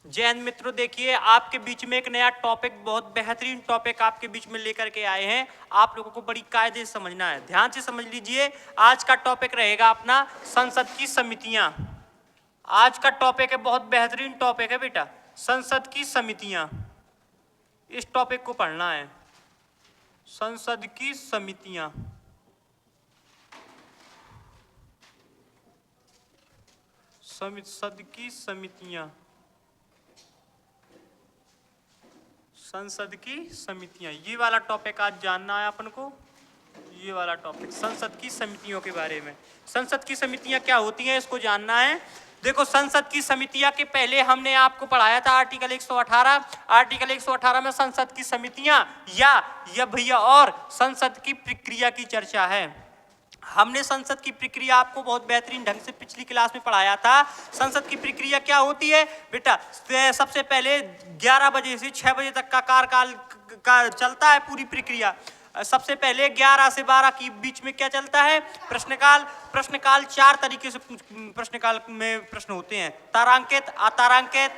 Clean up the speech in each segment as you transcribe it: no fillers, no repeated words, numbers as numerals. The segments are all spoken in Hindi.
जय हिंद मित्रों, देखिए आपके बीच में एक नया टॉपिक, बहुत बेहतरीन टॉपिक आपके बीच में लेकर के आए हैं। आप लोगों को बड़ी कायदे से समझना है, ध्यान से समझ लीजिए। आज का टॉपिक रहेगा अपना संसद की समितियां। आज का टॉपिक है, बहुत बेहतरीन टॉपिक है बेटा, संसद की समितियां। इस टॉपिक को पढ़ना है, संसद की समितियां। संसद की समितियां, संसद की समितियां, ये वाला टॉपिक आज जानना है अपन को। ये वाला टॉपिक संसद की समितियों के बारे में, संसद की समितियां क्या होती हैं इसको जानना है। देखो, संसद की समितियां के पहले हमने आपको पढ़ाया था आर्टिकल 118। आर्टिकल 118 में संसद की समितियां या भैया और संसद की प्रक्रिया की चर्चा है। हमने संसद की प्रक्रिया आपको बहुत बेहतरीन ढंग से पिछली क्लास में पढ़ाया था। संसद की प्रक्रिया क्या होती है बेटा? सबसे पहले 11 बजे से 6 बजे तक का कार्यकाल का चलता है पूरी प्रक्रिया। सबसे पहले 11 से 12 के बीच में क्या चलता है? प्रश्नकाल। प्रश्नकाल 4 तरीके से प्रश्नकाल में प्रश्न होते हैं, तारांकित, अतारांकित,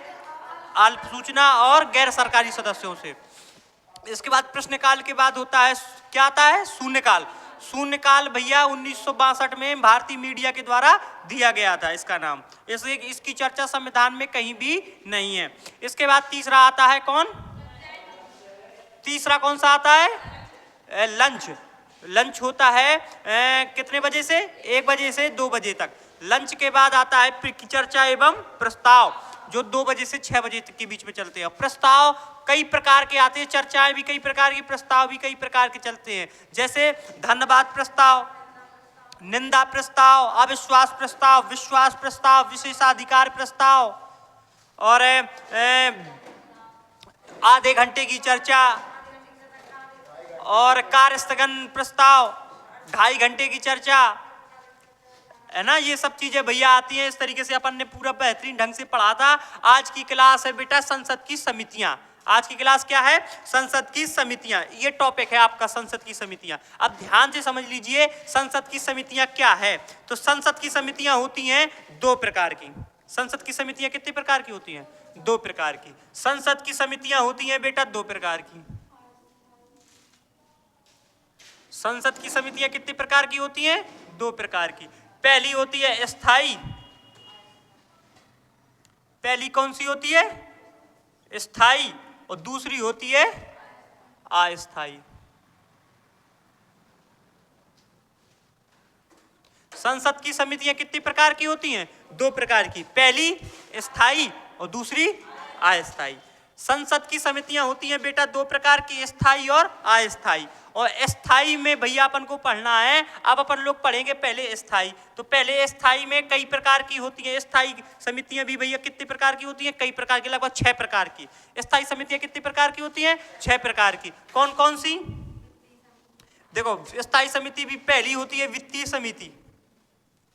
अल्प सूचना और गैर सरकारी सदस्यों से। इसके बाद प्रश्नकाल के बाद होता है, क्या आता है? शून्यकाल। शून्यकाल भैया 1962 में भारतीय मीडिया के द्वारा दिया गया था इसका नाम। इसकी चर्चा संविधान में कहीं भी नहीं है। इसके बाद तीसरा आता है कौन? तीसरा कौन सा आता है? लंच। लंच होता है कितने बजे से? 1 बजे से 2 बजे तक। लंच के बाद आता है चर्चा एवं प्रस्ताव, जो 2 बजे से 6 बजे तक के बीच में चलते हैं। प्रस्ताव कई प्रकार के आते हैं, चर्चाएं भी कई प्रकार की, प्रस्ताव भी कई प्रकार के चलते हैं। जैसे धन्यवाद प्रस्ताव, निंदा प्रस्ताव, अविश्वास प्रस्ताव, विश्वास प्रस्ताव, विशेषाधिकार प्रस्ताव, और आधे घंटे की चर्चा, और कार्य स्थगन प्रस्ताव, 2.5 घंटे की चर्चा, है ना। ये सब चीजें भैया आती हैं। इस तरीके से अपन ने पूरा बेहतरीन ढंग से पढ़ा था। आज की क्लास है बेटा संसद की समितियां। आज की क्लास क्या है? संसद की समितियां। ये टॉपिक है आपका, संसद की समितियां। अब ध्यान से समझ लीजिए संसद की समितियां क्या है। तो संसद की समितियां होती हैं 2 प्रकार की। संसद की समितियां कितने प्रकार की होती हैं? 2 प्रकार की। संसद की समितियां होती हैं बेटा 2 प्रकार की। संसद की समितियां कितने प्रकार की होती हैं? 2 प्रकार की। पहली होती है स्थायी। पहली कौन सी होती है? स्थायी। और दूसरी होती है अस्थायी। संसद की समितियां कितनी प्रकार की होती हैं? 2 प्रकार की। पहली स्थायी और दूसरी अस्थायी। संसद की समितियां होती हैं बेटा 2 प्रकार की, स्थायी और अस्थायी। और स्थायी में भैया अपन को पढ़ना है। अब अपन लोग पढ़ेंगे पहले स्थायी। तो पहले स्थायी में कई प्रकार की होती है। स्थायी समितियां भी भैया कितने प्रकार की होती हैं? कई प्रकार की, लगभग 6 प्रकार की। स्थायी समितियां कितने प्रकार की होती हैं? 6 प्रकार की। कौन कौन सी? देखो, स्थायी समिति भी पहली होती है वित्तीय समिति।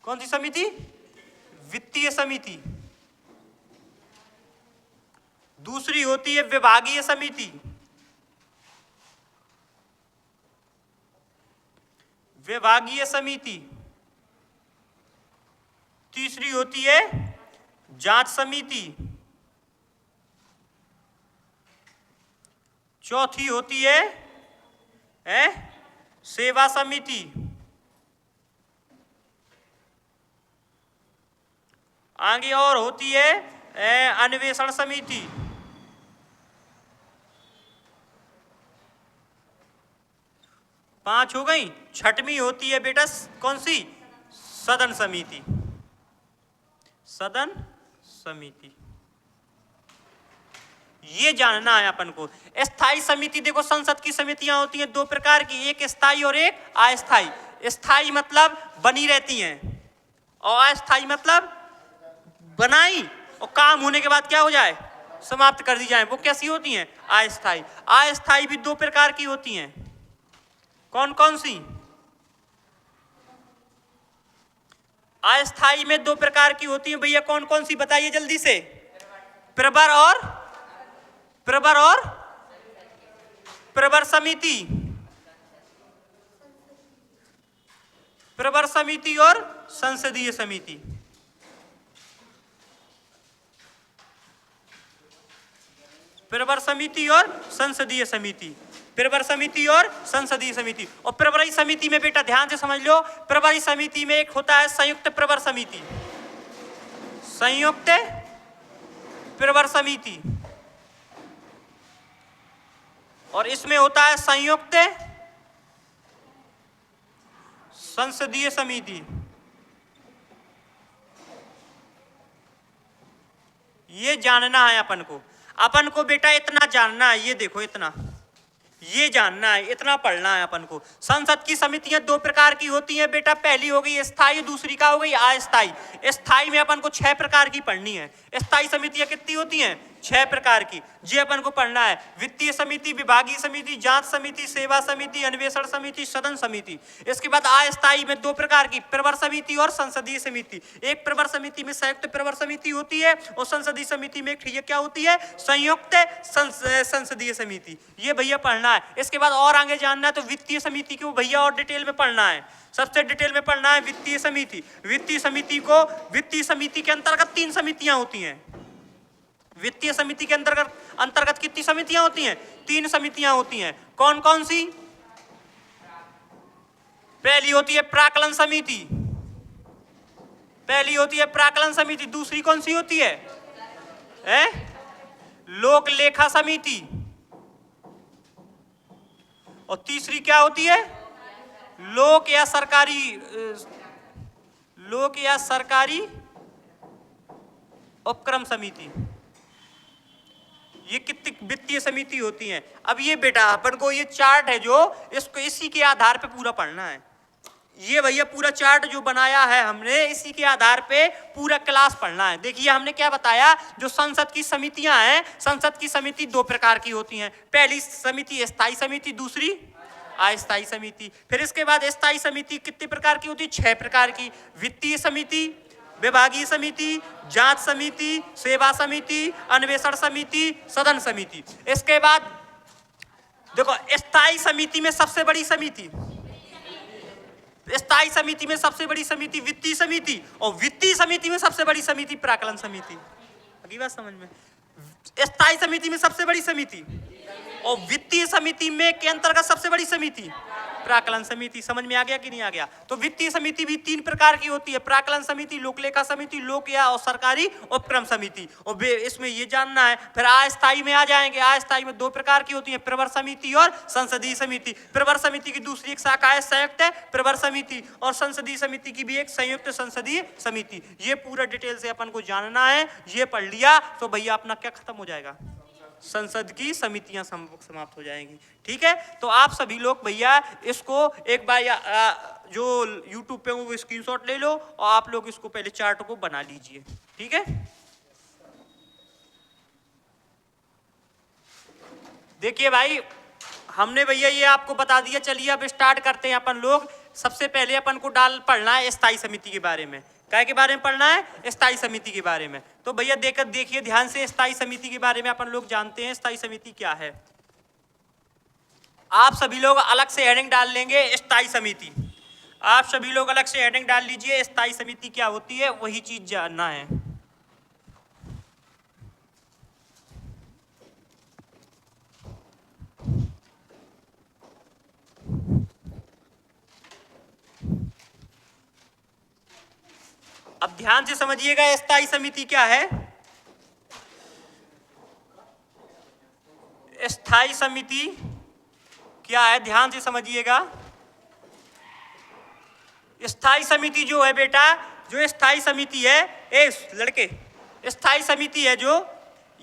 कौन सी समिति? वित्तीय समिति। दूसरी होती है विभागीय समिति। विभागीय समिति। तीसरी होती है जांच समिति। चौथी होती है सेवा समिति। आगे और होती है अन्वेषण समिति। पांच हो गई। छठवीं होती है बेटा कौन सी? सदन समिति। सदन समिति, ये जानना है अपन को। स्थायी समिति, देखो संसद की समितियां होती हैं 2 प्रकार की, एक स्थायी और एक अस्थायी। स्थायी मतलब बनी रहती हैं, और अस्थायी मतलब बनाई और काम होने के बाद क्या हो जाए? समाप्त कर दी जाए। वो कैसी होती हैं? अस्थायी। अस्थायी भी 2 प्रकार की होती हैं। कौन कौन सी? अस्थायी में 2 प्रकार की होती हैं भैया। कौन कौन सी बताइए जल्दी से? प्रवर और प्रवर समिति। प्रवर समिति और संसदीय समिति। प्रवर समिति और संसदीय समिति, प्रवर समिति और संसदीय समिति। और प्रवरी समिति में बेटा ध्यान से समझ लो, प्रवरी समिति में एक होता है संयुक्त प्रवर समिति, संयुक्त प्रवर समिति, और इसमें होता है संयुक्त संसदीय समिति। ये जानना है अपन को बेटा, इतना जानना है, ये देखो इतना, ये जानना है, इतना पढ़ना है अपन को। संसद की समितियां दो प्रकार की होती हैं बेटा, पहली हो गई स्थायी, दूसरी का हो गई अस्थायी। स्थायी में अपन को 6 प्रकार की पढ़नी है। स्थायी समितियां कितनी होती हैं? 6 प्रकार की, ये अपन को पढ़ना है। वित्तीय समिति, विभागीय समिति, जांच समिति, सेवा समिति, अन्वेषण समिति, सदन समिति। इसके बाद अस्थायी में 2 प्रकार की, प्रवर समिति और संसदीय समिति। एक प्रवर समिति में संयुक्त प्रवर समिति होती है और संसदीय समिति में क्या होती है? संयुक्त संसदीय समिति। ये भैया पढ़ना है। इसके बाद और आगे जानना है तो वित्तीय समिति को भैया और डिटेल में पढ़ना है, सबसे डिटेल में पढ़ना है वित्तीय समिति। वित्तीय समिति के अंतर्गत 3 समितियां होती हैं। वित्तीय समिति के अंतर्गत कितनी समितियां होती हैं? 3 समितियां होती हैं। कौन कौन सी? पहली होती है प्राक्कलन समिति, दूसरी कौन सी होती है? लोक लेखा समिति, और तीसरी क्या होती है? लोक या सरकारी उपक्रम समिति। ये कितनी वित्तीय समिति होती हैं। अब ये बेटा अपन को ये चार्ट है जो इसको इसी के आधार पे पूरा पढ़ना है। ये भैया पूरा चार्ट जो बनाया है हमने, इसी के आधार पे पूरा क्लास पढ़ना है। देखिए हमने क्या बताया, जो संसद की समितियां हैं, संसद की समिति 2 प्रकार की होती हैं। पहली समिति स्थायी समिति, दूसरी अस्थायी समिति। फिर इसके बाद स्थायी समिति कितने प्रकार की होती है? 6 प्रकार की। वित्तीय समिति, विभागीय समिति, जांच समिति, सेवा समिति, अन्वेषण समिति, सदन समिति। इसके बाद देखो स्थायी समिति में सबसे बड़ी समिति, स्थायी समिति में सबसे बड़ी समिति वित्तीय समिति, और वित्तीय समिति में सबसे बड़ी समिति प्राक्कलन समिति। अगली बात समझ में, स्थायी समिति में सबसे बड़ी समिति और वित्तीय समिति में के अंतर्गत सबसे बड़ी समिति प्राक्कलन समिति। समझ में आ गया कि नहीं आ गया? तो वित्तीय समिति भी 3 प्रकार की होती है, प्राक्कलन समिति, लोक लेखा समिति, लोक या और सरकारी उपक्रम समिति। और इसमें ये जानना है। फिर अस्थायी में आ जाएंगे। अस्थायी में 2 प्रकार की होती है, प्रवर समिति और संसदीय समिति। प्रवर समिति की दूसरी एक शाखा है संयुक्त प्रवर समिति, और संसदीय समिति की भी एक संयुक्त संसदीय समिति। ये पूरा डिटेल से अपन को जानना है। ये पढ़ लिया तो भैया अपना क्या खत्म हो जाएगा? संसद की समितियां समाप्त हो जाएंगी। ठीक है, तो आप सभी लोग भैया इसको एक बार जो YouTube पे वो स्क्रीनशॉट ले लो और आप लोग इसको पहले चार्ट को बना लीजिए। ठीक है, देखिए भाई हमने भैया ये आपको बता दिया। चलिए अब स्टार्ट करते हैं अपन लोग। सबसे पहले अपन को पढ़ना है स्थायी समिति के बारे में। काय के बारे में पढ़ना है? स्थायी समिति के बारे में। तो भैया देखिए ध्यान से, स्थायी समिति के बारे में अपन लोग जानते हैं स्थायी समिति क्या है। आप सभी लोग अलग से हेडिंग डाल लेंगे स्थायी समिति। आप सभी लोग अलग से हेडिंग डाल लीजिए, स्थायी समिति क्या होती है, वही चीज जानना है। अब ध्यान से समझिएगा स्थायी समिति क्या है। स्थायी समिति क्या है, ध्यान से समझिएगा। स्थायी समिति जो है बेटा, जो स्थायी समिति है, लड़के, स्थायी समिति है जो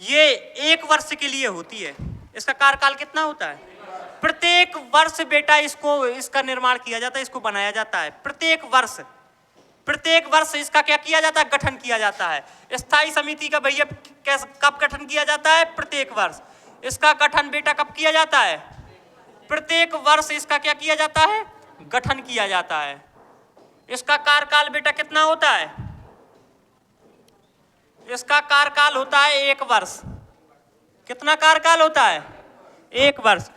ये 1 वर्ष के लिए होती है। इसका कार्यकाल कितना होता है? प्रत्येक वर्ष बेटा इसका निर्माण किया जाता है, इसको बनाया जाता है। प्रत्येक वर्ष इसका क्या किया जाता है? गठन किया जाता है। स्थायी समिति का भैया कब गठन किया जाता है? प्रत्येक वर्ष। इसका गठन बेटा कब किया जाता है? प्रत्येक वर्ष इसका क्या किया जाता है? गठन किया जाता है। इसका कार्यकाल बेटा कितना होता है? इसका कार्यकाल होता है 1 वर्ष। कितना कार्यकाल होता है? 1 वर्ष।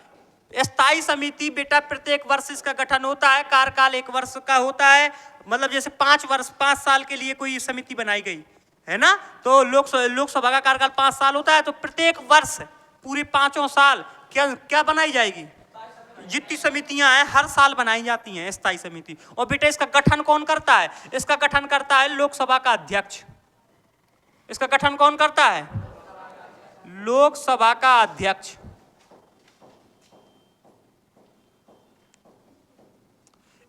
स्थायी समिति बेटा प्रत्येक वर्ष इसका गठन होता है, कार्यकाल 1 वर्ष का होता है। मतलब जैसे 5 साल के लिए कोई समिति बनाई गई है ना, तो लोकसभा का कार्यकाल 5 साल होता है। तो प्रत्येक वर्ष पूरे 5 साल क्या क्या बनाई जाएगी? जितनी समितियां हैं हर साल बनाई जाती हैं स्थायी समिति। और बेटा इसका गठन कौन करता है? इसका गठन करता है लोकसभा का अध्यक्ष। इसका गठन कौन करता है? लोकसभा का अध्यक्ष।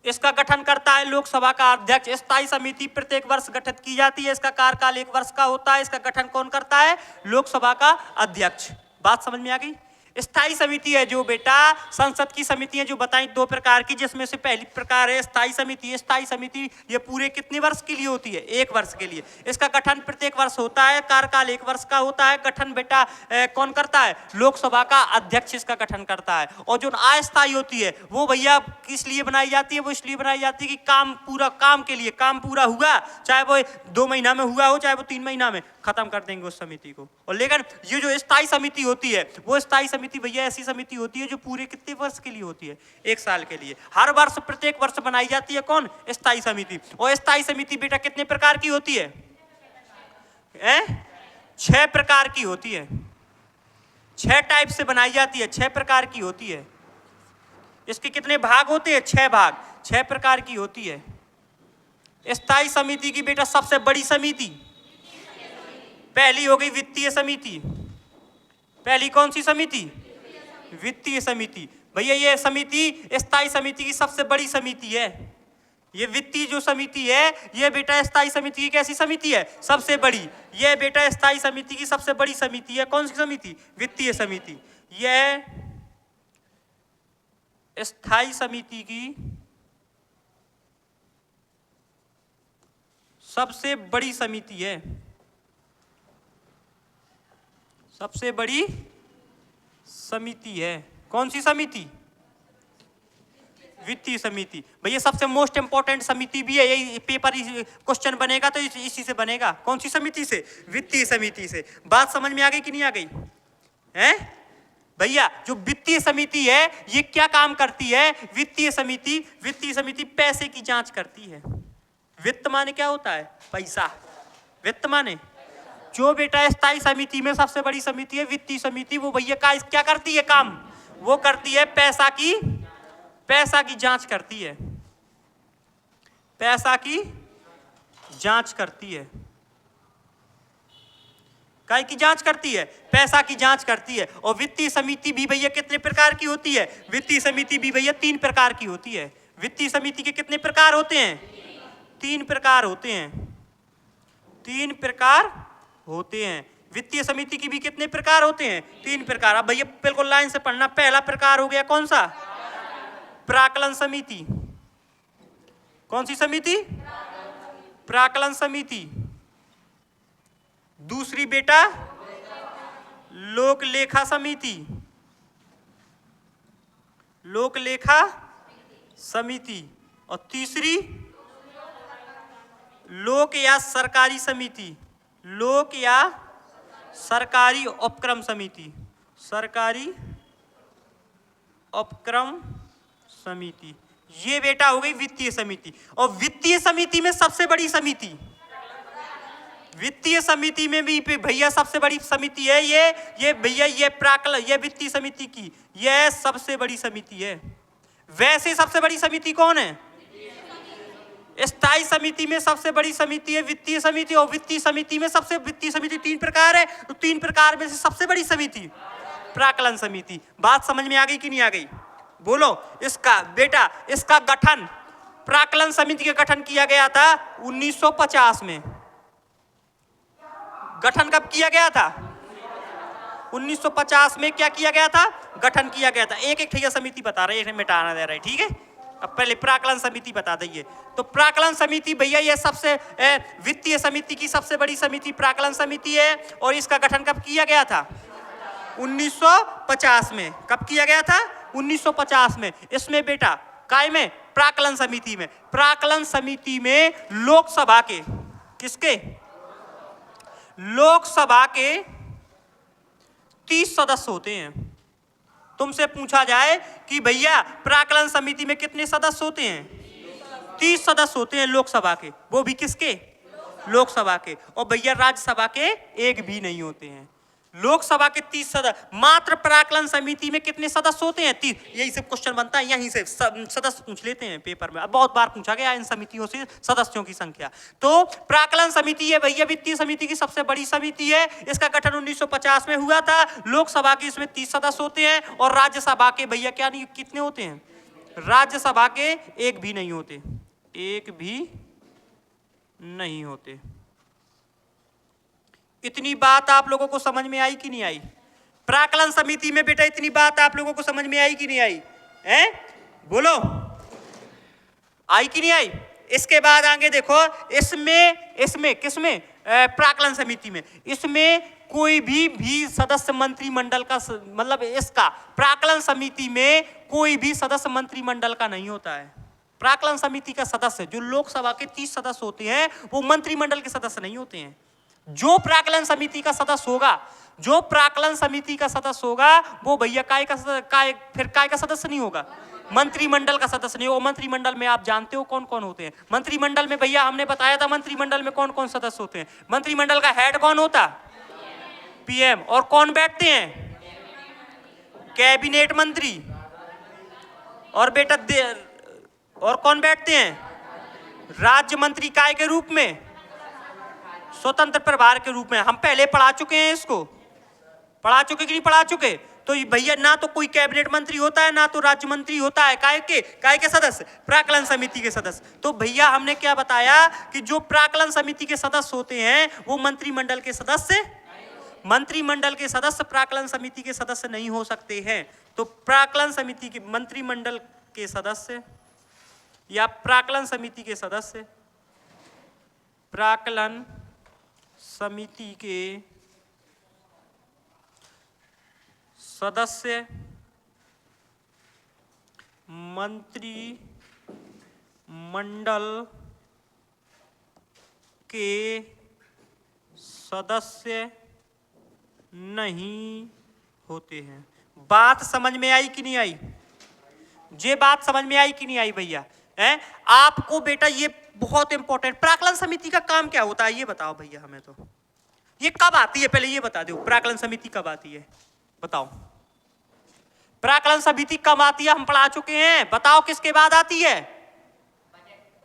इसका गठन करता है लोकसभा का अध्यक्ष। स्थायी समिति प्रत्येक वर्ष गठित की जाती है। इसका कार्यकाल 1 वर्ष का होता है। इसका गठन कौन करता है? लोकसभा का अध्यक्ष। बात समझ में आ गई? स्थायी समिति है जो बेटा संसद की समितियां जो बताई 2 प्रकार की, जिसमें से पहली प्रकार है स्थायी समिति। स्थायी समिति ये पूरे कितने वर्ष के लिए होती है? 1 वर्ष के लिए। इसका गठन प्रत्येक वर्ष होता है। कार्यकाल 1 वर्ष का होता है। गठन बेटा कौन करता है? लोकसभा का अध्यक्ष इसका गठन करता है। और जो अस्थायी होती है वो भैया किस लिए बनाई जाती है? वो इसलिए बनाई जाती है कि काम के लिए, काम पूरा हुआ, चाहे वो 2 महीना में हुआ हो, चाहे वो 3 महीना में, खत्म कर देंगे उस समिति को। और लेकिन ये जो स्थायी समिति होती है वो स्थायी समिति भैया ऐसी समिति होती है जो पूरे कितने वर्ष के लिए होती है? 1 साल के लिए। हर वर्ष प्रत्येक वर्ष बनाई जाती है। कौन? स्थायी समिति। और स्थायी समिति बेटा कितने प्रकार की होती है? 6 प्रकार की होती है। 6 टाइप से बनाई जाती है। 6 प्रकार की होती है। इसके कितने भाग होते हैं? 6 भाग। 6 प्रकार की होती है। स्थायी समिति की बेटा सबसे बड़ी समिति पहली हो गई वित्तीय समिति। पहली कौन सी समिति? वित्तीय समिति। भैया ये समिति स्थायी समिति की सबसे बड़ी समिति है। ये वित्तीय जो समिति है ये बेटा स्थायी समिति की कैसी समिति है? सबसे बड़ी। ये बेटा स्थायी समिति की सबसे बड़ी समिति है। कौन सी समिति? वित्तीय समिति। यह स्थायी समिति की सबसे बड़ी समिति है। सबसे बड़ी समिति है। कौन सी समिति? वित्तीय समिति। भैया सबसे मोस्ट इंपॉर्टेंट समिति भी है। यही पेपर क्वेश्चन बनेगा तो इसी से बनेगा। कौन सी समिति से? वित्तीय समिति से। बात समझ में आ गई कि नहीं आ गई? हैं भैया जो वित्तीय समिति है ये क्या काम करती है? वित्तीय समिति पैसे की जांच करती है। वित्त माने क्या होता है? पैसा। वित्त माने जो बेटा स्थायी समिति में सबसे बड़ी समिति है वित्तीय समिति, वो भैया का क्या करती है काम? वो करती है पैसा की जांच करती है। पैसा की जांच करती है। काय की जांच करती है? पैसा की जांच करती है। और वित्तीय समिति भी भैया कितने प्रकार की होती है? वित्तीय समिति भी भैया 3 प्रकार की होती है। वित्तीय समिति के कितने प्रकार होते हैं? 3 प्रकार होते हैं। 3 प्रकार होते हैं। वित्तीय समिति की भी कितने प्रकार होते हैं? 3 प्रकार। अब भैया बिल्कुल लाइन से पढ़ना। पहला प्रकार हो गया कौन सा? प्राक्कलन समिति। कौन सी समिति? प्राक्कलन समिति। दूसरी बेटा लोक लेखा समिति। लोक लेखा समिति। और तीसरी लोक या सरकारी समिति। लोक या सरकारी उपक्रम समिति। सरकारी उपक्रम समिति। ये बेटा हो गई वित्तीय समिति। और वित्तीय समिति में सबसे बड़ी समिति, वित्तीय समिति में भी भैया सबसे बड़ी समिति है ये भैया ये वित्तीय समिति की यह सबसे बड़ी समिति है। वैसे सबसे बड़ी समिति कौन है? स्थायी समिति में सबसे बड़ी समिति है वित्तीय समिति। और वित्तीय समिति में वित्तीय समिति 3 प्रकार है। तो 3 प्रकार में से सबसे बड़ी समिति प्राक्कलन समिति। बात समझ में आ गई कि नहीं आ गई? बोलो। इसका गठन प्राक्कलन समिति का गठन किया गया था 1950 में। गठन कब किया गया था? 1950 में क्या किया गया था? गठन किया गया था। एक ठैया समिति बता रहे हैं, मिटाना दे रहे, ठीक है। अब पहले प्राक्कलन समिति बता दीजिए। तो प्राक्कलन समिति भैया ये सबसे वित्तीय समिति की सबसे बड़ी समिति प्राक्कलन समिति है। और इसका गठन कब किया गया था? 1950 में। कब किया गया था? 1950 में। इसमें बेटा काय में? प्राक्कलन समिति में। प्राक्कलन समिति में लोकसभा के किसके? लोकसभा के 30 सदस्य होते हैं। तुमसे पूछा जाए कि भैया प्राक्कलन समिति में कितने सदस्य होते हैं? 30 सदस्य होते हैं लोकसभा के। वो भी किसके? लोकसभा के। और भैया राज्यसभा के 1 भी नहीं होते हैं। लोकसभा के 30 सदस्य। मात्र प्राक्कलन समिति में कितने सदस्य होते हैं? 30। यही सब क्वेश्चन बनता है, यहीं से सदस्य पूछ लेते हैं पेपर में। अब बहुत बार पूछा गया इन समितियों से सदस्यों की संख्या। तो प्राक्कलन समिति है भैया वित्तीय समिति की सबसे बड़ी समिति है। इसका गठन 1950 में हुआ था। लोकसभा के इसमें 30 सदस्य होते हैं और राज्यसभा के भैया क्या नहीं कितने होते हैं? राज्यसभा के एक भी नहीं होते, एक भी नहीं होते। इतनी बात आप लोगों को समझ में आई कि नहीं आई? प्राक्कलन समिति में बेटा इतनी बात आप लोगों को समझ में आई कि नहीं आई? हैं? बोलो, आई कि नहीं आई? इसके बाद आगे देखो, इसमें किसमें? प्राक्कलन समिति में, इसमें कोई भी सदस्य मंत्रिमंडल का मतलब इसका प्राक्कलन समिति में कोई भी सदस्य मंत्रिमंडल का नहीं होता है। प्राक्कलन समिति का सदस्य जो लोकसभा के 30 सदस्य होते हैं वो मंत्रिमंडल के सदस्य नहीं होते हैं। जो प्राक्कलन समिति का सदस्य होगा, जो प्राक्कलन समिति का सदस्य होगा वो भैया काय का सदस्य नहीं होगा, मंत्रिमंडल का सदस्य नहीं होगा। मंत्रिमंडल में आप जानते हो कौन कौन होते हैं? मंत्रिमंडल में भैया हमने बताया था मंत्रिमंडल में कौन कौन सदस्य होते हैं। मंत्रिमंडल का हेड कौन होता? पीएम। और कौन बैठते हैं? कैबिनेट मंत्री। और बेटा और कौन बैठते हैं? राज्य मंत्री। काय के रूप में? स्वतंत्र प्रभार के रूप में। हम पहले पढ़ा चुके हैं इसको, पढ़ा चुके कि नहीं पढ़ा चुके? तो भैया ना तो कोई कैबिनेट मंत्री होता है ना तो राज्य मंत्री होता है। काय के सदस्य? प्राक्कलन समिति के सदस्य। तो भैया हमने क्या बताया कि जो प्राक्कलन समिति के सदस्य होते हैं वो मंत्रिमंडल के सदस्य प्राक्कलन समिति के सदस्य नहीं हो सकते हैं। तो प्राक्कलन समिति के मंत्रिमंडल के सदस्य या प्राक्कलन समिति के सदस्य, प्राक्कलन समिति के सदस्य मंत्रिमंडल के सदस्य नहीं होते हैं। बात समझ में आई कि नहीं आई? ये बात समझ में आई कि नहीं आई भैया? हैं? आपको बेटा ये बहुत इंपॉर्टेंट, प्राक्कलन समिति का काम क्या होता है ये बताओ भैया हमें। तो ये कब आती है पहले ये बता दो, प्राक्कलन समिति कब आती है बताओ? प्राक्कलन समिति कब आती है हम पढ़ा चुके हैं। बताओ किसके बाद आती है?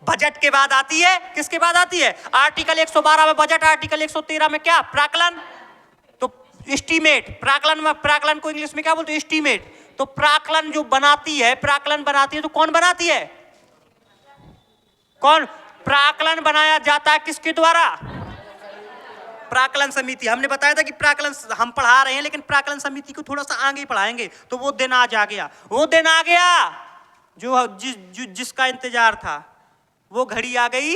बजट के बाद आती है। किसके बाद आती है? आर्टिकल 112 में बजट, आर्टिकल 113 में क्या? प्राक्कलन। तो एस्टीमेट, प्राक्कलन को इंग्लिश में क्या बोलते हैं? एस्टीमेट। तो प्राक्कलन जो बनाती है, प्राक्कलन बनाती है तो कौन बनाती है? कौन? प्राक्कलन बनाया जाता है किसके द्वारा? प्राक्कलन समिति। हमने बताया था कि प्राक्कलन हम पढ़ा रहे हैं लेकिन प्राक्कलन समिति को थोड़ा सा आगे पढ़ाएंगे। तो वो दिन आज आ गया, वो दिन आ गया जो जिसका इंतजार था, वो घड़ी आ गई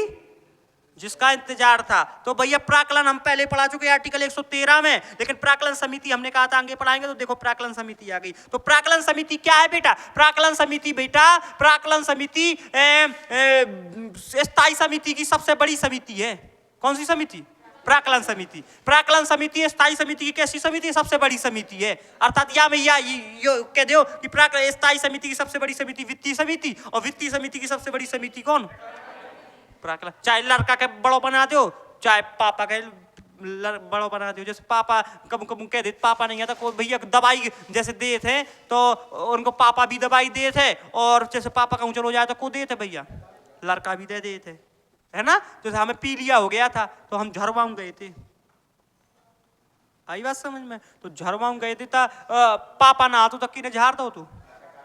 जिसका इंतजार था। तो भैया प्राक्कलन हम पहले पढ़ा चुके आर्टिकल 113 में, लेकिन प्राक्कलन समिति हमने कहा था आगे पढ़ाएंगे। तो देखो प्राक्कलन समिति आ गई। तो प्राक्कलन समिति क्या है बेटा? प्राक्कलन समिति स्थायी समिति की सबसे बड़ी समिति है। कौन सी समिति? प्राक्कलन समिति। प्राक्कलन समिति स्थायी समिति की कैसी समिति? सबसे बड़ी समिति है। अर्थात या में या कह दो कि प्राक्कलन स्थायी समिति की सबसे बड़ी समिति वित्तीय समिति, और वित्तीय समिति की सबसे बड़ी समिति कौन? प्राक्कलन। चाहे लड़का के बड़ो बना दो, चाहे पापा के बड़ो बना दो। जैसे पापा कब कब कह देते पापा नहीं आता, कोई भैया दवाई जैसे दे थे तो उनको पापा भी दवाई दे थे, और जैसे पापा का ऊंचल हो जाए तो को दे थे भैया, लड़का भी दे थे, है ना? जैसे हमें पीलिया हो गया था तो हम झरवाऊं गए थे। आई बात समझ में? तो झरवाऊं गए थे तो पापा ना आतो तो किने झाड़ दो तू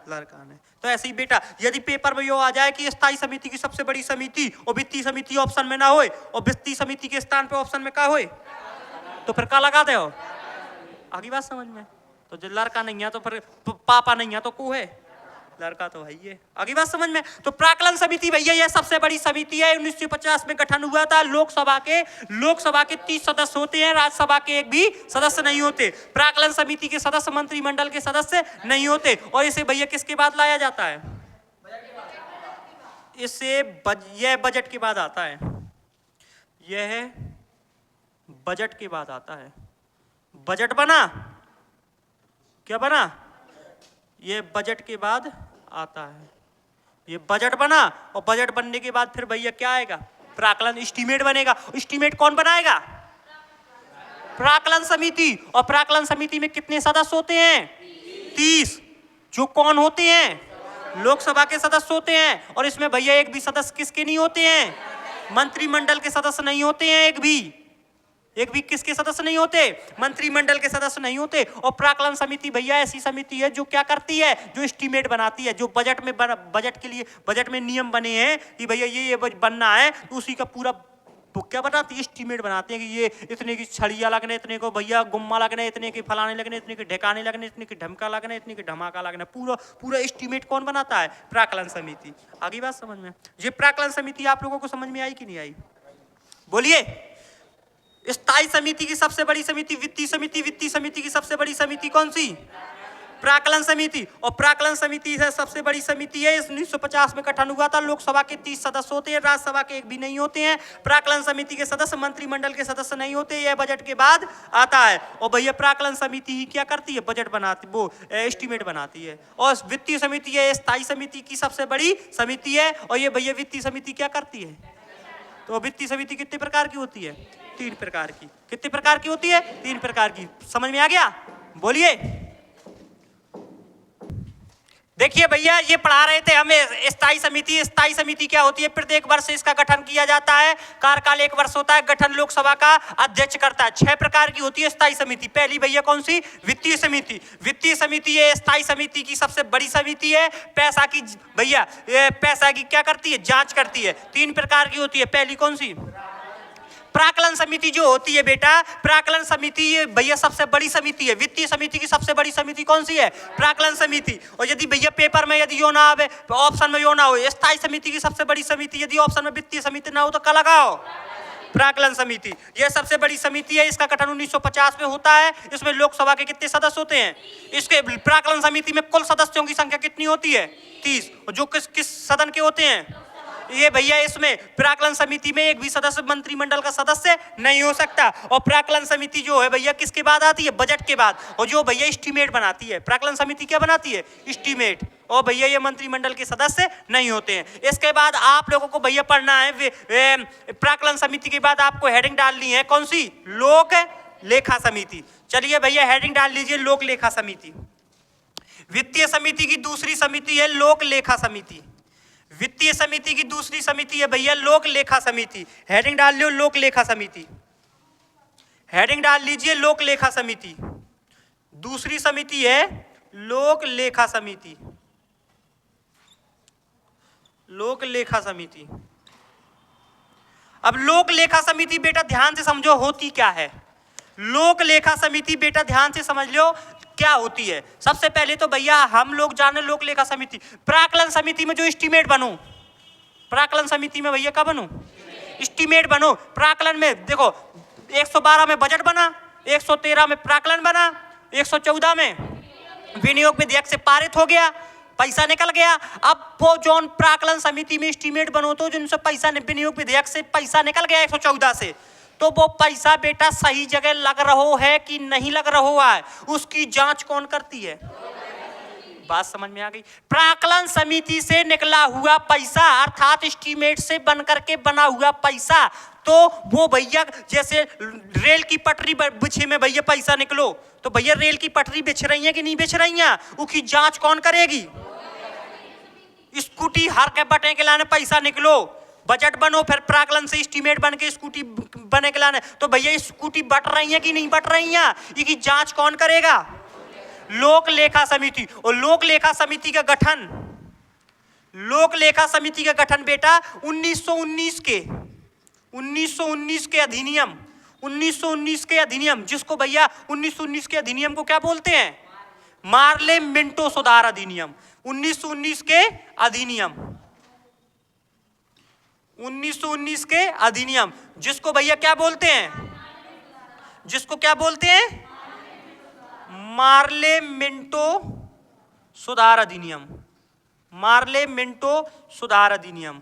लड़का ने। तो ऐसे ही बेटा यदि पेपर में यो आ जाए कि स्थायी समिति की सबसे बड़ी समिति और वित्तीय समिति ऑप्शन में ना होए और वित्तीय समिति के स्थान पे ऑप्शन में क्या होए, तो फिर क्या लगाते हो? आगे बात समझ में? तो जब लड़का नहीं है तो फिर पापा नहीं है तो को है? लड़का तो है ही। आगे बात समझ में? तो प्राक्कलन समिति भैया यह सबसे बड़ी समिति है। 1950 में गठन हुआ था। लोकसभा के 30 सदस्य होते हैं, राज्यसभा के एक भी सदस्य नहीं होते। प्राक्कलन समिति के सदस्य मंत्रिमंडल के सदस्य नहीं होते। और इसे भैया किसके बाद लाया जाता है? इसे यह बजट के बाद आता है। यह बजट के बाद आता है। बजट बना, क्या बना? ये बजट के बाद आता है। ये बजट बना और बजट बनने के बाद फिर भैया क्या आएगा? प्राक्कलन एस्टीमेट बनेगा। एस्टीमेट कौन बनाएगा? प्राक्कलन समिति। और प्राक्कलन समिति में कितने सदस्य होते हैं? 30। जो कौन होते हैं? लोकसभा के सदस्य होते हैं। और इसमें भैया एक भी सदस्य किसके नहीं होते हैं? मंत्रिमंडल के सदस्य नहीं होते हैं। एक भी किसके सदस्य नहीं होते? मंत्रिमंडल के सदस्य नहीं होते। और प्राक्कलन समिति भैया ऐसी समिति है जो क्या करती है? जो एस्टीमेट बनाती है। जो बजट में नियम बने हैं कि भैया ये बनना है, तो उसी का पूरा वो क्या बनाती है? एस्टीमेट बनाते हैं कि ये इतने की छड़िया लगने, इतने को भैया गुम्मा लगने, इतने के फलाने लगने, इतने के ढकाने लगने, इतने के ढमका लगने, इतने के धमाका लगने। पूरा एस्टीमेट कौन बनाता है? प्राक्कलन समिति। आगे बात समझ में? ये प्राक्कलन समिति आप लोगों को समझ में आई कि नहीं आई? बोलिए। स्थायी समिति की सबसे बड़ी समिति वित्तीय समिति। वित्तीय समिति की सबसे बड़ी समिति कौन सी? प्राक्कलन समिति। और प्राक्कलन समिति है सबसे बड़ी समिति है। 1950 में गठन हुआ था। लोकसभा के 30 सदस्य होते हैं, राज्यसभा के एक भी नहीं होते हैं। प्राक्कलन समिति के सदस्य मंत्रिमंडल के सदस्य नहीं होते। यह बजट के बाद आता है। और भैया प्राक्कलन समिति ही क्या करती है? बजट बनाती, वो एस्टीमेट बनाती है। और वित्तीय समिति है स्थायी समिति की सबसे बड़ी समिति है। और ये भैया वित्तीय समिति क्या करती है? तो वित्तीय समिति कितने प्रकार की होती है? 3 प्रकार की। कितने प्रकार की होती है? 3 प्रकार की। समझ में आ गया? बोलिए। देखिए भैया, ये पढ़ा रहे थे हमें स्थायी समिति। स्थायी समिति क्या होती है? प्रत्येक वर्ष इसका गठन किया जाता है। कार्यकाल 1 वर्ष होता है। गठन लोकसभा का अध्यक्ष करता है। 6 प्रकार की होती है स्थायी समिति। पहली भैया कौन सी? वित्तीय समिति। वित्तीय समिति ये स्थायी समिति की सबसे बड़ी समिति है। पैसा की भैया पैसा की क्या करती है? जांच करती है। 3 प्रकार की होती है। पहली कौन सी? प्राक्कलन समिति जो होती है बेटा, प्राक्कलन समिति ये भैया सबसे बड़ी समिति है। वित्तीय समिति की सबसे बड़ी समिति कौन सी है? प्राक्कलन समिति। और यदि भैया पेपर में यदि यो ना आवे, ऑप्शन में यो ना हो, स्थायी समिति की सबसे बड़ी समिति, यदि ऑप्शन में वित्तीय समिति ना हो तो क्या लगाओ? प्राक्कलन समिति। यह सबसे बड़ी समिति है। इसका गठन 1950 में होता है। इसमें लोकसभा के कितने सदस्य होते हैं? इसके प्राक्कलन समिति में कुल सदस्यों की संख्या कितनी होती है? 30। और जो किस सदन के होते हैं? ये भैया इसमें प्राक्कलन समिति में एक भी सदस्य मंत्रिमंडल का सदस्य नहीं हो सकता। और प्राक्कलन समिति जो है भैया किसके बाद आती है? बजट के बाद। और जो भैया एस्टीमेट बनाती है, प्राक्कलन समिति क्या बनाती है? एस्टीमेट। और भैया ये मंत्रिमंडल के सदस्य नहीं होते हैं। इसके बाद आप लोगों को भैया पढ़ना है, प्राक्कलन समिति के बाद आपको हेडिंग डालनी है कौन सी? लोक लेखा समिति। चलिए भैया हेडिंग डाल लीजिए, लोक लेखा समिति। वित्तीय समिति की दूसरी समिति है लोक लेखा समिति। वित्तीय समिति की दूसरी समिति है भैया लोक लेखा समिति। हेडिंग डाल लो, लोक लेखा समिति। हेडिंग डाल लीजिए, लोक लेखा समिति। दूसरी समिति है लोक लेखा समिति। लोक लेखा समिति। अब लोक लेखा समिति बेटा ध्यान से समझो होती क्या है। लोक लेखा समिति बेटा ध्यान से समझ लो क्या होती है। सबसे पहले तो भैया हम लोग जाने लोक लेखा समिति। प्राक्कलन समिति में जो एस्टीमेट बनो, प्राक्कलन समिति में भैया क्या बनो? एस्टीमेट बनो। प्राक्कलन में देखो 112 में बजट बना, 113 में प्राक्कलन बना, 114 में विनियोग विधेयक से पारित हो गया, पैसा निकल गया। अब वो जो प्राक्कलन समिति में एस्टीमेट बनो तो जिनसे पैसा विनियोग विधेयक से पैसा निकल गया 114 से, तो वो पैसा बेटा सही जगह लग रहा है कि नहीं लग रहा है, उसकी जांच कौन करती है? बात समझ में आ गई? प्राक्कलन समिति से निकला हुआ पैसा अर्थात एस्टीमेट से बनकर के बना हुआ पैसा, तो वो भैया जैसे रेल की पटरी बिछे में भैया पैसा निकलो, तो भैया रेल की पटरी बिछ रही है कि नहीं बिछ रही है, उसकी जांच कौन करेगी? स्कूटी हर के बटे के लाने पैसा निकलो, बजट बनो, फिर प्राक्कलन से एस्टीमेट बन के स्कूटी बने के लाने, तो भैया स्कूटी बट रही है कि नहीं बट रही है, इसकी जांच कौन करेगा? लोक लेखा समिति। और लोक लेखा समिति का गठन, लोक लेखा समिति का गठन बेटा 1919 के अधिनियम, 1919 के अधिनियम, जिसको भैया 1919 के अधिनियम को क्या बोलते हैं? मार्ले मिंटो सुधार अधिनियम। 1919 के अधिनियम, 1919 के अधिनियम, जिसको भैया क्या बोलते हैं? जिसको क्या बोलते हैं? मार्ले मिंटो सुधार अधिनियम। मार्ले मिंटो सुधार अधिनियम।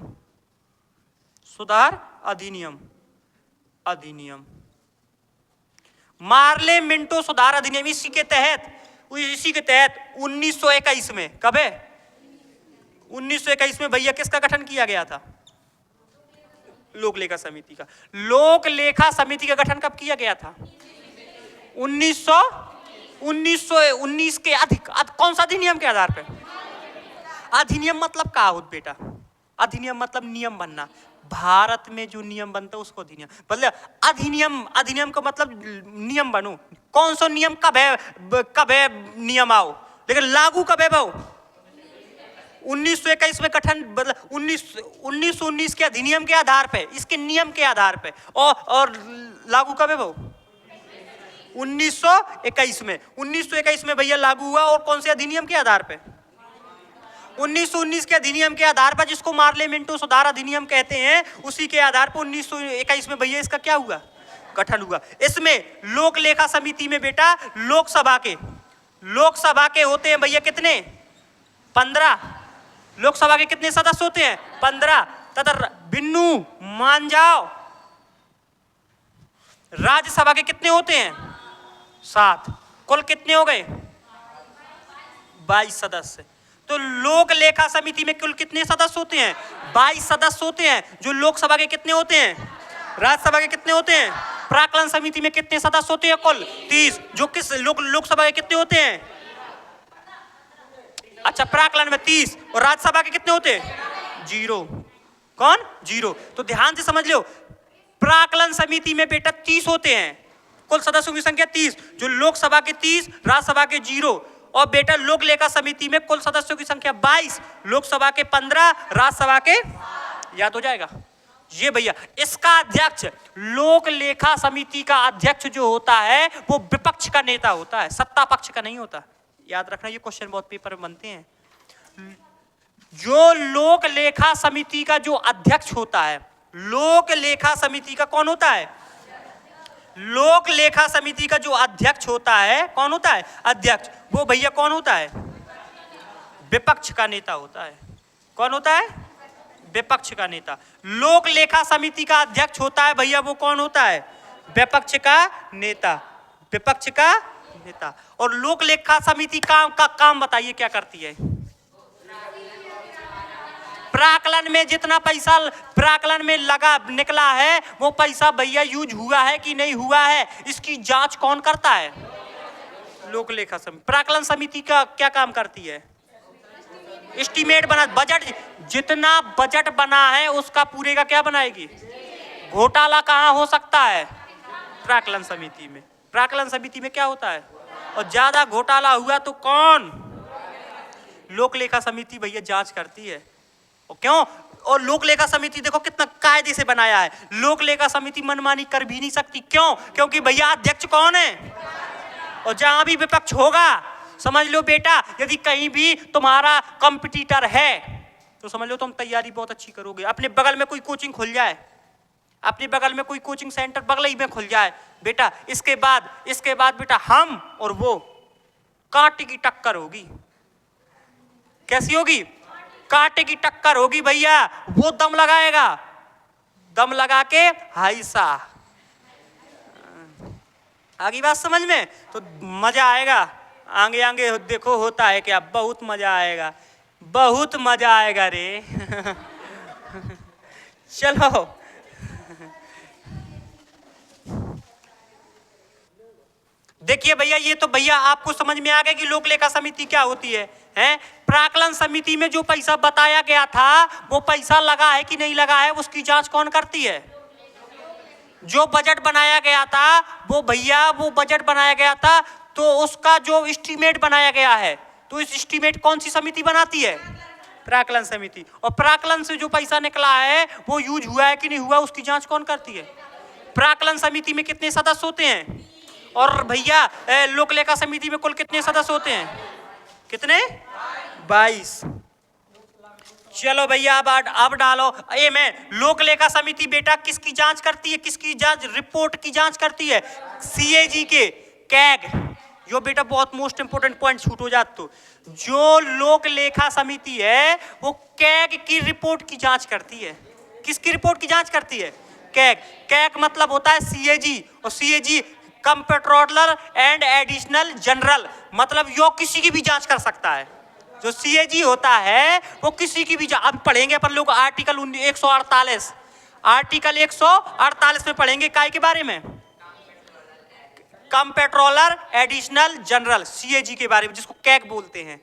सुधार अधिनियम। अधिनियम मार्ले मिंटो सुधार अधिनियम। इसी के तहत 1921 में, कब है? 1921 में भैया किसका गठन किया गया था? लोक लेखा समिति का। लोक लेखा समिति का गठन कब किया गया था? 1919 के कौन सा अधिनियम के आधार पे? अधिनियम मतलब क्या होता बेटा? अधिनियम मतलब नियम बनना। भारत में जो नियम बनता है उसको अधिनियम मतलब अधिनियम का मतलब नियम बनो। कौन सा नियम कब है नियम आओ, लेकिन लागू कब है भाव? 1921 में गठन मतलब 1919 के अधिनियम के आधार पे, इसके नियम के आधार पे, और लागू कब है भाव? 1921 में। 1921 में भैया लागू हुआ, और कौन से अधिनियम के आधार पे? 1919 के अधिनियम के आधार पर, जिसको पार्लियामेंटो सुधार अधिनियम कहते हैं, उसी के आधार पर 1921 में भैया इसका क्या हुआ? गठन हुआ। इसमें लोक लेखा समिति में बेटा लोकसभा के होते हैं भैया कितने? 15। लोकसभा के कितने सदस्य होते हैं? 15। तथा बिन्नू मान जाओ, राज्यसभा के कितने होते हैं? 7। कुल कितने हो गए? 22 सदस्य। तो लोक लेखा समिति में कुल कितने सदस्य होते हैं? 22 सदस्य होते हैं। जो लोकसभा के कितने होते हैं? राज्यसभा के कितने होते हैं? प्राक्कलन समिति में कितने सदस्य होते हैं? कुल 30। जो किस लोकसभा के कितने होते हैं? अच्छा, प्राक्कलन में 30, और राज्यसभा के कितने होते हैं? 0। कौन? 0। तो ध्यान से समझ लो, प्राक्कलन समिति में बेटा 30 होते हैं, कुल सदस्यों की संख्या 30। जो लोकसभा के 30, राज्यसभा के 0। और बेटा लोक लेखा समिति में कुल सदस्यों की संख्या 22, लोकसभा के 15, राज्यसभा के, याद हो जाएगा ये भैया। इसका अध्यक्ष, लोक लेखा समिति का अध्यक्ष जो होता है वो विपक्ष का नेता होता है, सत्ता पक्ष का नहीं होता। याद रखना, ये क्वेश्चन बहुत पेपर में बनते हैं। जो लोक लेखा समिति का जो अध्यक्ष होता है, लोक लेखा समिति का कौन होता है? लोक लेखा समिति का जो अध्यक्ष होता है, कौन होता है? अध्यक्ष। वो भैया कौन होता है? विपक्ष का नेता होता है। कौन होता है? विपक्ष का नेता। लोक लेखा समिति का अध्यक्ष होता है भैया, वो कौन होता है? विपक्ष का नेता। विपक्ष का नेता। और लोक लेखा समिति काम बताइए क्या करती है? प्राक्कलन में जितना पैसा प्राक्कलन में निकला है, वो पैसा भैया यूज हुआ है कि नहीं हुआ है, इसकी जांच कौन करता है? लोक लेखा समिति। प्राक्कलन समिति का क्या काम करती है? एस्टीमेट बना, बजट, जितना बजट बना है उसका पूरे का क्या बनाएगी? घोटाला कहाँ हो सकता है? प्राक्कलन समिति में। प्राक्कलन समिति में क्या होता है? और ज्यादा घोटाला हुआ तो कौन? लोक लेखा समिति भैया जांच करती है। और क्यों? और लोक लेखा समिति देखो कितना कायदे से बनाया है। लोक लेखा समिति मनमानी कर भी नहीं सकती। क्यों? क्योंकि भैया अध्यक्ष कौन है? और जहां भी विपक्ष होगा, समझ लो बेटा, यदि कहीं भी तुम्हारा कंपटीटर है तो समझ लो तुम तैयारी बहुत अच्छी करोगे। अपने बगल में कोई कोचिंग खुल जाए, अपने बगल में कोई कोचिंग सेंटर बगल ही में खुल जाए बेटा, इसके बाद बेटा हम और वो कांटे की टक्कर होगी। कैसी होगी? कांटे की टक्कर होगी भैया। वो दम लगाएगा, दम लगा के हाई सा, आगे बात समझ में? तो मजा आएगा। आगे आगे देखो होता है क्या, बहुत मजा आएगा, बहुत मजा आएगा रे। चलो देखिए भैया, ये तो भैया आपको समझ में आ गया कि लोक लेखा समिति क्या होती है, हैं? प्राक्कलन समिति में जो पैसा बताया गया था वो पैसा लगा है कि नहीं लगा है, उसकी जांच कौन करती है? जो बजट बनाया गया था वो भैया, वो बजट बनाया गया था तो उसका जो एस्टीमेट बनाया गया है, तो इस एस्टीमेट कौन सी समिति बनाती है? प्राक्कलन समिति। और प्राक्कलन से जो पैसा निकला है वो यूज हुआ है कि नहीं हुआ, उसकी जांच कौन करती है? प्राक्कलन समिति में कितने सदस्य होते हैं? और भैया लोक लेखा समिति में कुल कितने सदस्य होते हैं? कितने? 22। चलो भैया अब डालो। ए में लोक लेखा समिति बेटा किसकी जांच करती है? किसकी जांच? रिपोर्ट की जांच करती है। सीएजी के, कैग। यो बेटा बहुत मोस्ट इंपोर्टेंट पॉइंट छूट हो जात। तो जो लोक लेखा समिति है वो कैग की रिपोर्ट की जांच करती है। किसकी रिपोर्ट की जांच करती है? कैग। कैग मतलब होता है सीएजी, और CAG controller and additional general, मतलब यो किसी की भी जांच कर सकता है। जो सीएजी होता है वो किसी की भी अब पढ़ेंगे अपन लोग आर्टिकल 148 में पढ़ेंगे काय के बारे में? कंपेट्रोलर एडिशनल जनरल, सीएजी के बारे में, जिसको कैग बोलते हैं।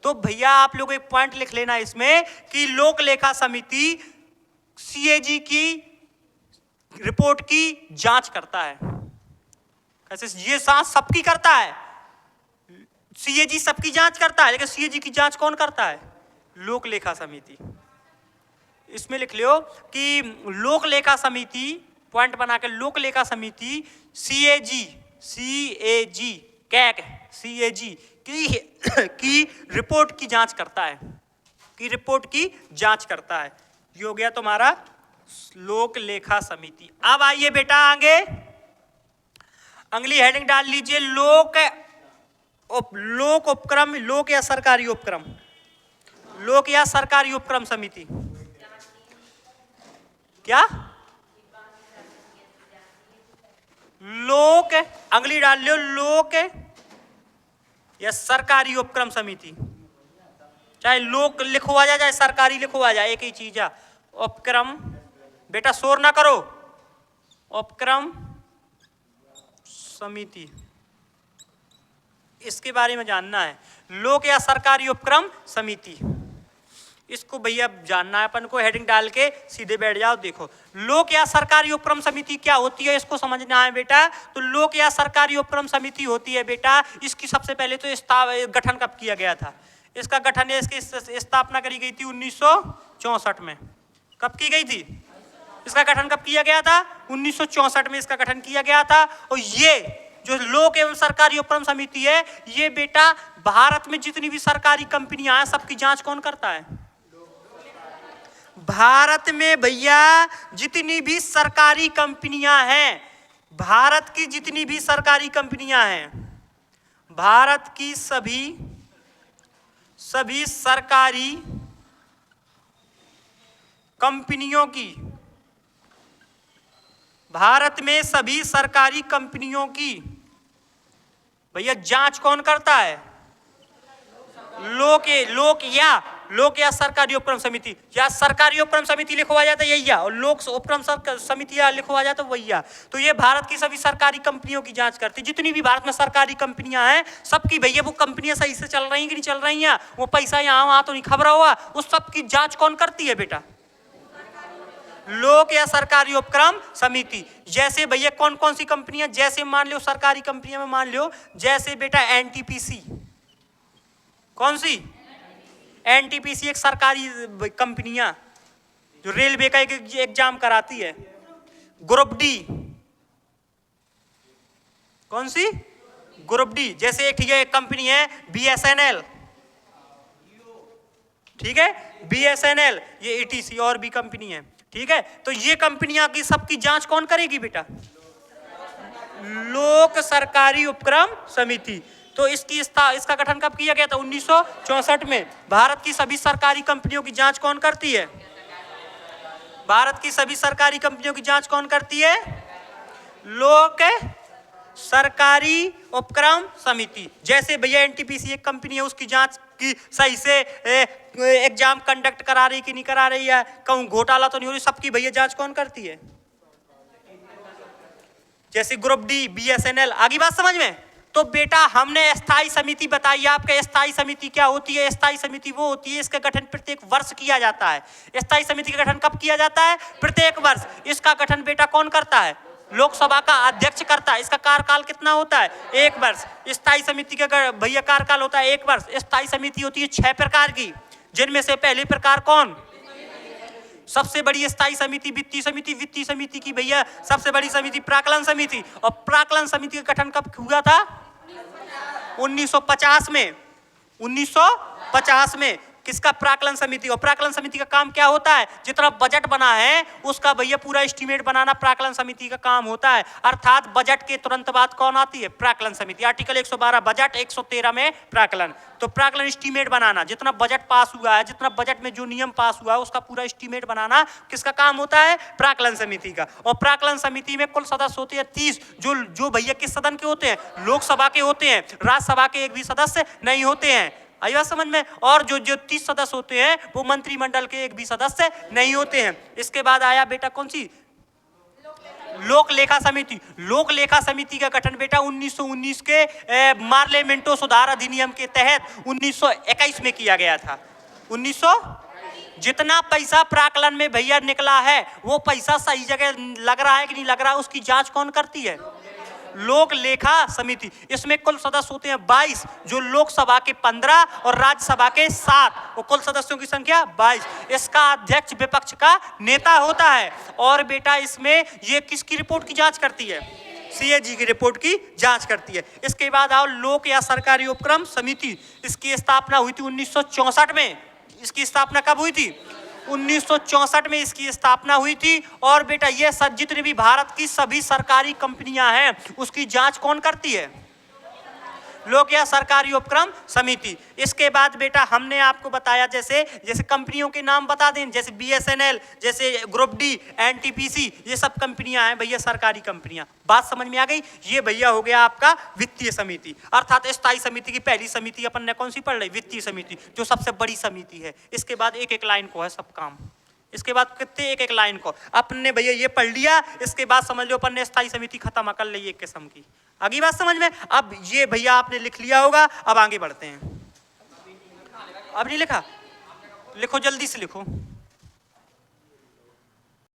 तो भैया आप लोग एक पॉइंट लिख लेना इसमें कि लोक लेखा समिति सीएजी की रिपोर्ट की जांच करता है। कैसे? ये सबकी करता है, सीएजी सबकी जांच करता है, लेकिन सीएजी की जांच कौन करता है? लोक लेखा समिति। इसमें लिख लो कि लोक लेखा समिति, पॉइंट बना के, लोक लेखा समिति सीएजी कैग सीएजी की रिपोर्ट की जांच करता है, की रिपोर्ट की जांच करता है। ये हो गया तुम्हारा लोक लेखा समिति। अब आइए बेटा आगे, अगली हेडिंग डाल लीजिए, लोक उपक्रम, लोक या सरकारी उपक्रम, लोक या सरकारी उपक्रम समिति। क्या? लोक, अगली डाल लो, लोक या सरकारी उपक्रम समिति। चाहे लोक लिखवा जाए चाहे सरकारी लिखवा जाए, एक ही चीज है। उपक्रम, बेटा शोर ना करो, उपक्रम समिति, इसके बारे में जानना है। लोक या सरकारी उपक्रम समिति, इसको भैया जानना है अपन को। हेडिंग डाल के सीधे बैठ जाओ। देखो लोक या सरकारी उपक्रम समिति क्या होती है, इसको समझना है बेटा। तो लोक या सरकारी उपक्रम समिति होती है बेटा, इसकी सबसे पहले तो गठन कब किया गया था? इसका गठन, इसकी स्थापना करी गई थी 1964 में। कब की गई थी? इसका गठन कब किया गया था? 1964 में इसका गठन किया गया था। और ये जो लोक एवं सरकारी उपक्रम समिति है, ये बेटा भारत में जितनी भी सरकारी कंपनियां हैं सबकी जांच कौन करता है? भारत में भैया जितनी भी सरकारी कंपनियां हैं, भारत की जितनी भी सरकारी कंपनियां हैं, भारत की सभी सरकारी कंपनियों की, भारत में सभी सरकारी कंपनियों की भैया जांच कौन करता है? लोक या सरकारी उपक्रम समिति, या सरकारी उपक्रम समिति लिखवा जाता है यही, और लोक उपक्रम समिति लिखवा जाता है वही। तो ये भारत की सभी सरकारी कंपनियों की जांच करती है। जितनी भी भारत में सरकारी कंपनियां हैं सबकी भैया, वो कंपनियां सही से चल रही हैं कि नहीं चल रही हैं, वो पैसा यहाँ वहां तो नहीं खबर हुआ, उस सब की जांच कौन करती है बेटा? लोक या सरकारी उपक्रम समिति। जैसे भैया कौन कौन सी कंपनियां, जैसे मान लो सरकारी कंपनियां में मान लो, जैसे बेटा एनटीपीसी। कौन सी? एनटीपीसी एक सरकारी कंपनियां जो रेलवे का एक एग्जाम कराती है। ग्रुप डी, कौन सी? Group D. जैसे एक ठीक है एक कंपनी है बीएसएनएल, ठीक है बीएसएनएल, ये ईटीसी और भी कंपनी है, ठीक है। तो ये कंपनियां की सबकी जांच कौन करेगी बेटा? लोक सरकारी उपक्रम समिति। तो इसका गठन कब किया गया था? 1964 में। भारत की सभी सरकारी कंपनियों की जांच कौन करती है? भारत की सभी सरकारी कंपनियों की जांच कौन करती है? लोक सरकारी उपक्रम समिति। जैसे भैया एनटीपीसी एक कंपनी है, उसकी जांच की सही से एग्जाम कंडक्ट करा रही कि नहीं करा रही है, कहूं घोटाला तो नहीं हो रही, सबकी भैया जांच कौन करती है? जैसे ग्रुप डी, बीएसएनएल। आगे बात समझ में? तो बेटा हमने स्थायी समिति बताई आपके। स्थायी समिति क्या होती है? स्थायी समिति वो होती है, इसका गठन प्रत्येक वर्ष किया जाता है। स्थायी समिति का गठन कब किया जाता है? प्रत्येक वर्ष। इसका गठन बेटा कौन करता है? लोकसभा का अध्यक्ष करता है। इसका कार्यकाल कितना होता है? 1 वर्ष। स्थायी समिति का भैया कार्यकाल होता है 1 वर्ष। स्थायी समिति होती है 6 प्रकार की, जिनमें से पहली प्रकार कौन? सबसे बड़ी स्थायी समिति वित्तीय समिति। वित्तीय समिति की भैया सबसे बड़ी समिति प्राक्कलन समिति। और प्राक्कलन समिति का गठन कब हुआ था? 1950 में। 1950 में किसका? प्राक्कलन समिति। और प्राक्कलन समिति का काम क्या होता है? जितना बजट बना है उसका भैया पूरा एस्टीमेट बनाना प्राक्कलन समिति का काम होता है। अर्थात बजट के तुरंत बाद कौन आती है? प्राक्कलन समिति। आर्टिकल 112 बजट, 113 में प्राक्कलन। तो प्राक्कलन एस्टीमेट बनाना, जितना बजट पास हुआ है, जितना बजट में जो नियम पास हुआ है उसका पूरा एस्टीमेट बनाना किसका काम होता है? प्राक्कलन समिति का। और प्राक्कलन समिति में कुल सदस्य होते हैं 30, जो भैया किस सदन के होते हैं? लोकसभा के होते हैं। राज्यसभा के एक भी सदस्य नहीं होते हैं। आई बात समझ में? और जो 30 सदस्य होते हैं वो मंत्रिमंडल के एक भी सदस्य नहीं होते हैं। इसके बाद आया बेटा कौन सी? लोक लेखा समिति, लोक लेखा समिति का गठन बेटा 1919 के मार्लेमेंटो सुधार अधिनियम के तहत 1921 में किया गया था। 1900 जितना पैसा प्राकलन में भैया निकला है वो पैसा सही जगह लग रहा है कि नहीं लग रहा है, उसकी जांच कौन करती है? लोक लेखा समिति। इसमें कुल सदस्य होते हैं 22, जो लोकसभा के 15 और राज्यसभा के 7, और कुल सदस्यों की संख्या 22। इसका अध्यक्ष विपक्ष का नेता होता है। और बेटा इसमें ये किसकी रिपोर्ट की जांच करती है? CAG की रिपोर्ट की जांच करती है। इसके बाद आओ लोक या सरकारी उपक्रम समिति। इसकी स्थापना हुई थी 1964 में। इसकी स्थापना कब हुई थी? 1964 में इसकी स्थापना हुई थी। और बेटा ये जितनी भी भारत की सभी सरकारी कंपनियां हैं उसकी जांच कौन करती है? लोक या सरकारी उपक्रम समिति। इसके बाद बेटा हमने आपको बताया जैसे कंपनियों के नाम बता दें, जैसे BSNL, जैसे ग्रुप D, NTPC, ये सब कंपनियां हैं भैया सरकारी कंपनियां। बात समझ में आ गई? ये भैया हो गया आपका वित्तीय समिति। अर्थात स्थायी समिति की पहली समिति अपन ने कौन सी पढ़ ली? वित्तीय समिति, जो सबसे बड़ी समिति है। इसके बाद एक एक लाइन को है सब काम। इसके बाद कितने एक एक लाइन को अपने भैया ये पढ़ लिया। इसके बाद समझ लो अपन ने स्थायी समिति खत्म कर ली एक किस्म की। आगे बात समझ में? अब ये भैया आपने लिख लिया होगा, अब आगे बढ़ते हैं। अब नहीं लिखा? लिखो, जल्दी से लिखो।